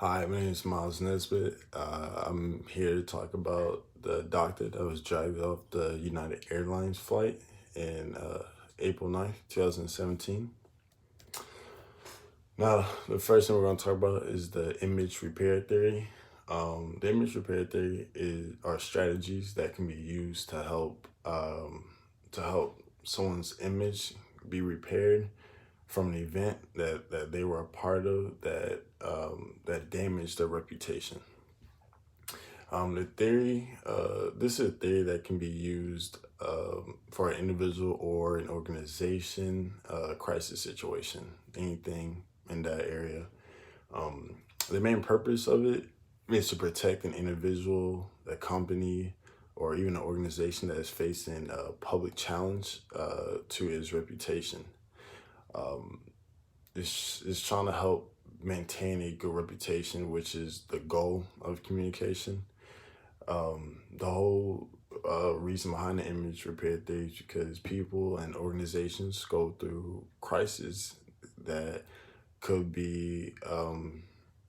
Hi, my name is Miles Nesbitt. I'm here to talk about the doctor that was dragged off the United Airlines flight in April 9th, 2017. Now, the first thing we're going to talk about is the image repair theory. The image repair theory are strategies that can be used to help someone's image be repaired from an event that they were a part of that damaged their reputation. This is a theory that can be used for an individual or an organization, crisis situation, anything in that area. Um, the main purpose of it is to protect an individual, a company, or even an organization that is facing a public challenge to its reputation. Um, it's trying to help maintain a good reputation, which is the goal of communication. The whole reason behind the image repair theory is because people and organizations go through crises that could be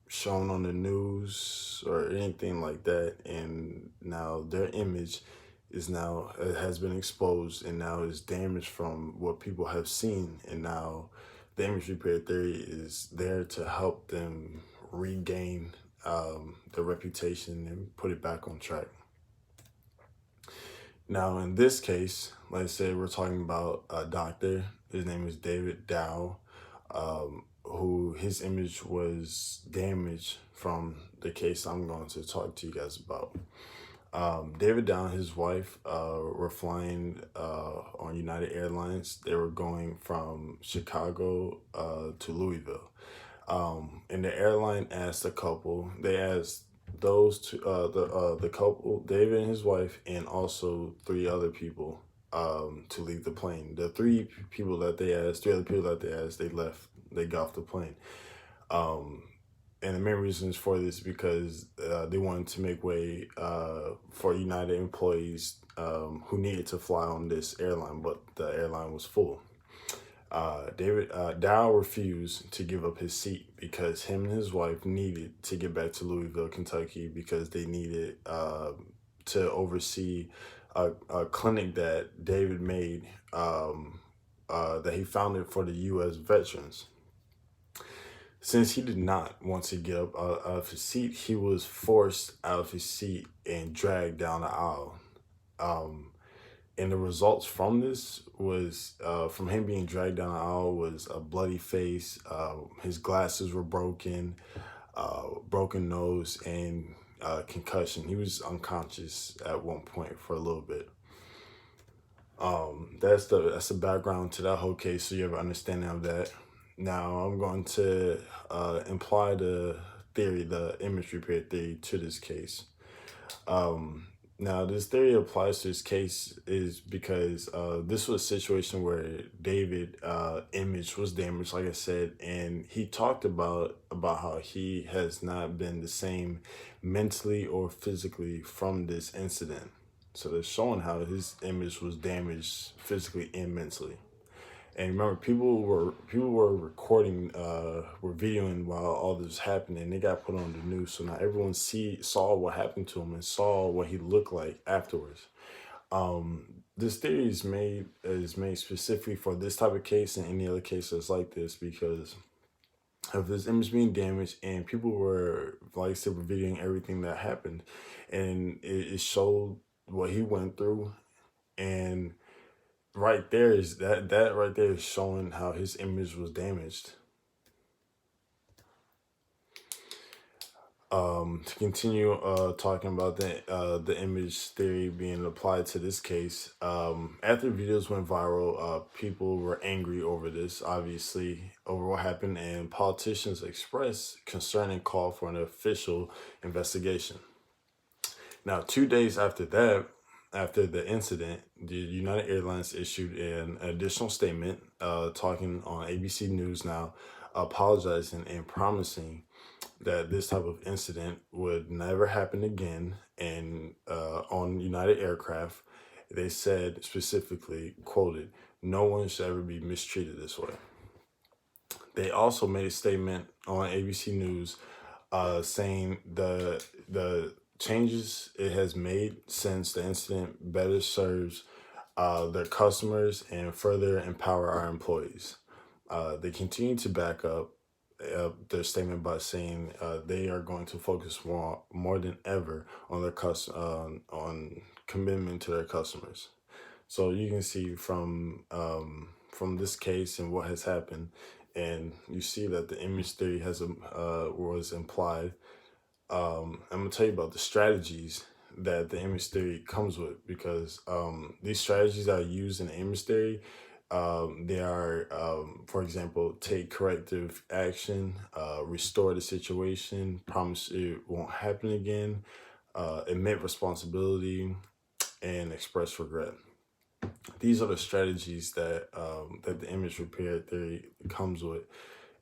shown on the news or anything like that, and now their image has been exposed and now is damaged from what people have seen, and now the image repair theory is there to help them regain the reputation and put it back on track. Now, in this case, let's say we're talking about a doctor. His name is David Dow, who his image was damaged from the case I'm going to talk to you guys about. David Dow and his wife were flying on United Airlines. They were going from Chicago to Louisville. And the airline asked the couple, they asked those two, the couple, David and his wife, and also three other people to leave the plane. The three other people that they asked, they left, they got off the plane. Um, and the main reasons for this is because they wanted to make way for United employees who needed to fly on this airline, but the airline was full. David Dow refused to give up his seat because him and his wife needed to get back to Louisville, Kentucky, because they needed to oversee a clinic that David made, that he founded for the U.S. veterans. Since he did not want to get up out of his seat, he was forced out of his seat and dragged down the aisle. Um, and the results from this was from him being dragged down the aisle was a bloody face. His glasses were broken, broken nose, and concussion. He was unconscious at one point for a little bit. That's the background to that whole case, so you have an understanding of that. Now I'm going to imply the image repair theory to this case. Um, Now, this theory applies to this case is because this was a situation where David image was damaged, like I said, and he talked about how he has not been the same mentally or physically from this incident. So they're showing how his image was damaged physically and mentally. And remember, people were recording, were videoing while all this was happening. And they got put on the news, so now everyone saw what happened to him and saw what he looked like afterwards. This theory is made specifically for this type of case and any other cases like this because of this image being damaged, and people were, like I said, were videoing everything that happened, and it showed what he went through, and right there is that right there is showing how his image was damaged. To continue talking about the image theory being applied to this case, after videos went viral, people were angry over this, obviously, over what happened, and politicians expressed concern and called for an official investigation. Now, 2 days after that, after the incident, the United Airlines issued an additional statement talking on ABC News Now, apologizing and promising that this type of incident would never happen again. And on United aircraft, they said specifically, quoted, "No one should ever be mistreated this way." They also made a statement on ABC News saying the changes it has made since the incident better serves their customers and further empower our employees. They continue to back up their statement by saying they are going to focus more than ever on on commitment to their customers. So you can see from this case and what has happened, and you see that the image theory has was implied. I'm gonna tell you about the strategies that the image theory comes with, because these strategies that are used in image theory, they are, for example, take corrective action, restore the situation, promise it won't happen again, admit responsibility, and express regret. These are the strategies that the image repair theory comes with,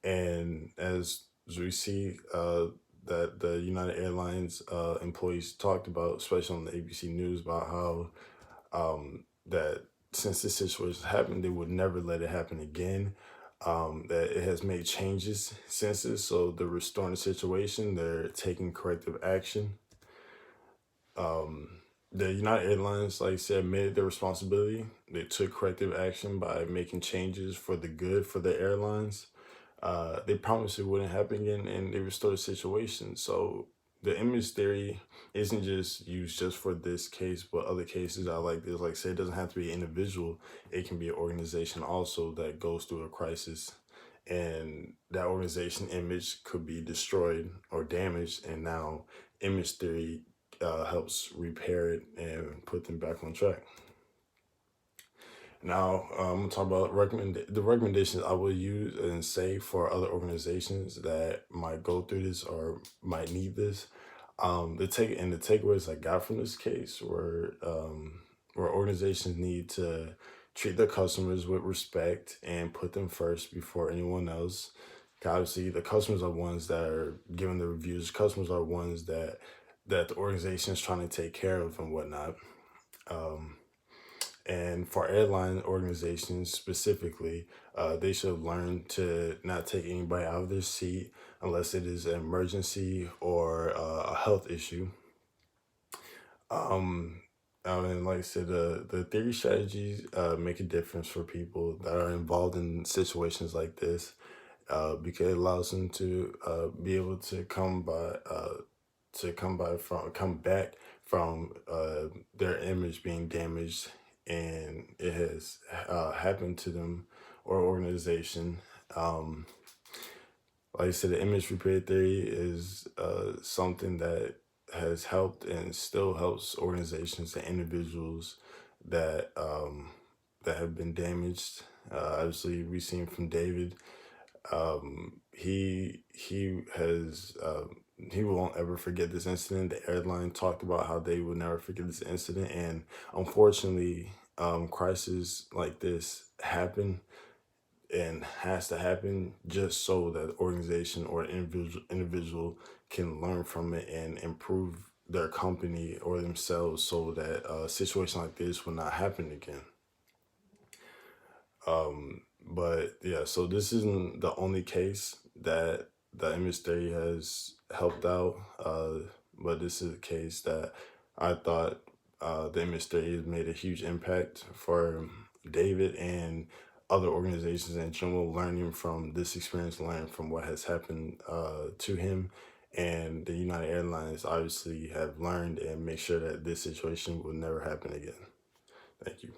and as we see, that the United Airlines employees talked about, especially on the ABC News, about how that since this situation happened, they would never let it happen again. That it has made changes since this, so they're restoring the situation, they're taking corrective action. The United Airlines, like I said, admitted their responsibility. They took corrective action by making changes for the good for the airlines. They promised it wouldn't happen again, and they restored the situation. So the image theory isn't just used just for this case, but other cases I like this. Like I said, it doesn't have to be an individual. It can be an organization also that goes through a crisis, and that organization image could be destroyed or damaged, and now image theory helps repair it and put them back on track. Now, I'm gonna talk about the recommendations I will use and say for other organizations that might go through this or might need this. The takeaways I got from this case were where organizations need to treat their customers with respect and put them first before anyone else. Obviously, the customers are ones that are giving the reviews. Customers are ones that the organization is trying to take care of and whatnot. Um, and for airline organizations specifically, they should learn to not take anybody out of their seat unless it is an emergency or a health issue. Um, and like I said, the theory strategies make a difference for people that are involved in situations like this, because it allows them to be able to come back from their image being damaged, and it has happened to them or organization. Um, like I said, the image repair theory is something that has helped and still helps organizations and individuals that have been damaged. Obviously, we've seen from David, he has he won't ever forget this incident. The airline talked about how they would never forget this incident, and unfortunately, crises like this happen and has to happen just so that organization or individual can learn from it and improve their company or themselves, so that a situation like this will not happen again. But yeah, so this isn't the only case that the image theory has helped out, but this is a case that I thought the image theory has made a huge impact for David and other organizations in general, learning from this experience, learning from what has happened to him. And the United Airlines obviously have learned and make sure that this situation will never happen again. Thank you.